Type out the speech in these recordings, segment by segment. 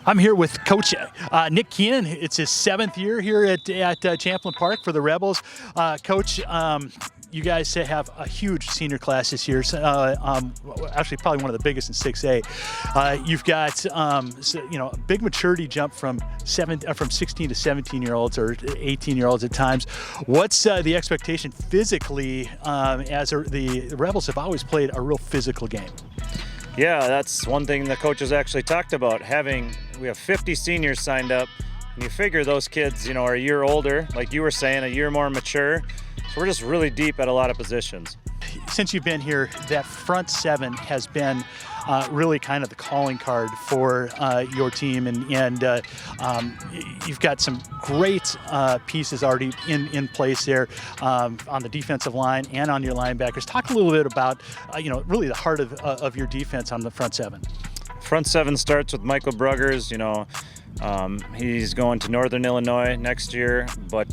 I'm here with Coach Nick Keenan. It's his 7th year here at Champlin Park for the Rebels. Coach, you guys have a huge senior class this year. Actually, probably one of the biggest in 6A. You've got a big maturity jump from 16 to 17-year-olds or 18-year-olds at times. What's the expectation physically? As the Rebels have always played a real physical game. Yeah, that's one thing the coaches actually talked about. We have 50 seniors signed up, and you figure those kids, are a year older, like you were saying, a year more mature. So we're just really deep at a lot of positions. Since you've been here, that front seven has been really kind of the calling card for your team, and you've got some great pieces already in place there on the defensive line and on your linebackers. Talk a little bit about really the heart of your defense on the front seven. Front seven starts with Michael Bruggers. He's going to Northern Illinois next year, but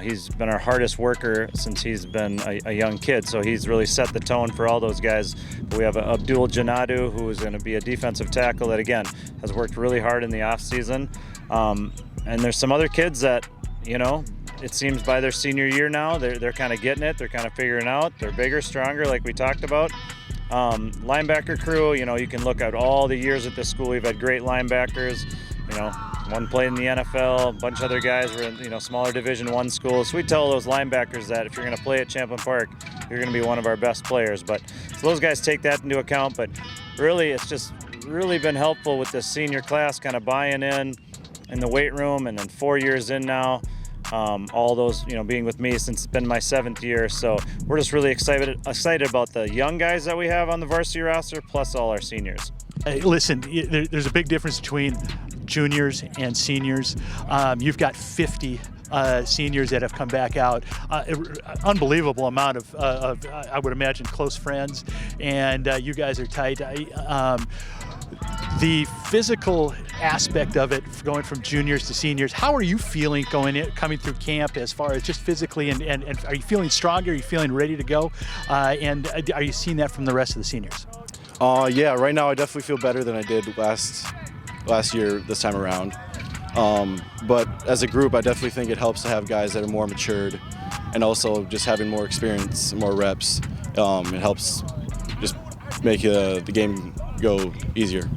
he's been our hardest worker since he's been a young kid, so he's really set the tone for all those guys. But we have Abdul Janadu, who is going to be a defensive tackle that, again, has worked really hard in the offseason. And there's some other kids that, it seems by their senior year now, they're kind of getting it, they're kind of figuring out. They're bigger, stronger, like we talked about. Linebacker crew, you can look at all the years at this school. We've had great linebackers. One played in the NFL, a bunch of other guys were in, smaller Division I schools. So we tell those linebackers that if you're going to play at Champlin Park, you're going to be one of our best players. So those guys take that into account. But really, it's just really been helpful with this senior class kind of buying in the weight room, and then 4 years in now. All those, being with me since it's been my 7th year. So we're just really excited about the young guys that we have on the varsity roster, plus all our seniors. Hey, listen, there's a big difference between juniors and seniors. You've got 50 seniors that have come back out. Unbelievable amount of I would imagine, close friends, and you guys are tight. The physical aspect of it, going from juniors to seniors, how are you feeling coming through camp as far as just physically, and are you feeling stronger? Are you feeling ready to go? And are you seeing that from the rest of the seniors? Yeah, right now I definitely feel better than I did last year this time around. But as a group, I definitely think it helps to have guys that are more matured, and also just having more experience, more reps. It helps just make the game go easier.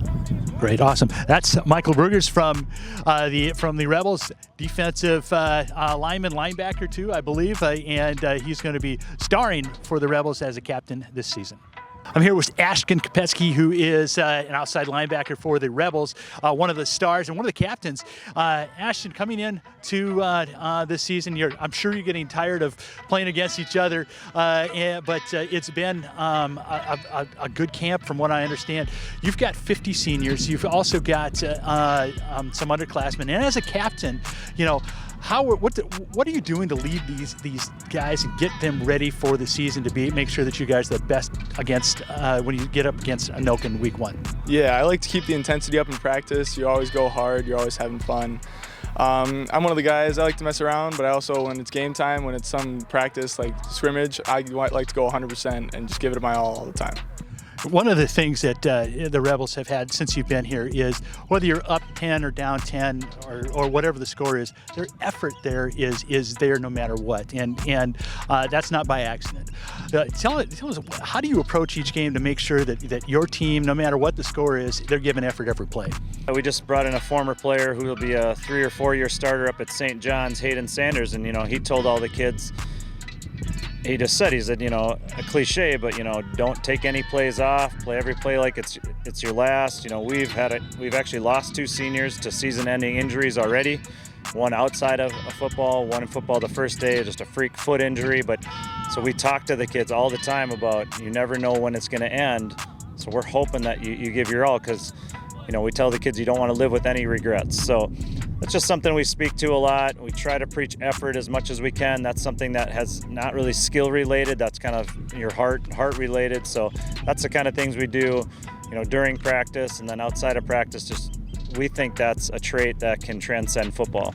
Great, awesome. That's Michael Bruggers from the Rebels, defensive lineman, linebacker too, I believe, and he's going to be starring for the Rebels as a captain this season. I'm here with Ashton Kopetsky, who is an outside linebacker for the Rebels, one of the stars and one of the captains. Ashton, coming in to this season, I'm sure you're getting tired of playing against each other, but it's been a good camp from what I understand. You've got 50 seniors. You've also got some underclassmen. And as a captain, what are you doing to lead these guys and get them ready for the season to make sure that you guys are the best against when you get up against Anoka in week 1? Yeah, I like to keep the intensity up in practice. You always go hard. You're always having fun. I'm one of the guys, I like to mess around, but I also, when it's game time, when it's some practice like scrimmage, I like to go 100% and just give it my all the time. One of the things that the Rebels have had since you've been here is, whether you're up 10 or down 10 or whatever the score is, their effort there is there no matter what, and that's not by accident. Tell us, how do you approach each game to make sure that your team, no matter what the score is, they're giving effort every play? We just brought in a former player who will be a 3 or 4 year starter up at St. John's, Hayden Sanders, and he told all the kids, he said, a cliche, but don't take any plays off. Play every play like it's your last. We've actually lost 2 seniors to season-ending injuries already. One outside of football, one in football the first day, just a freak foot injury. But so we talk to the kids all the time about, you never know when it's going to end. So we're hoping that you give your all, because we tell the kids you don't want to live with any regrets. So that's just something we speak to a lot. We try to preach effort as much as we can. That's something that has not really skill related. That's kind of your heart related. So that's the kind of things we do, during practice, and then outside of practice. We think that's a trait that can transcend football.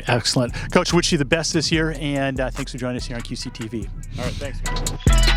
Excellent. Coach, wish you the best this year, and thanks for joining us here on QCTV. All right, thanks.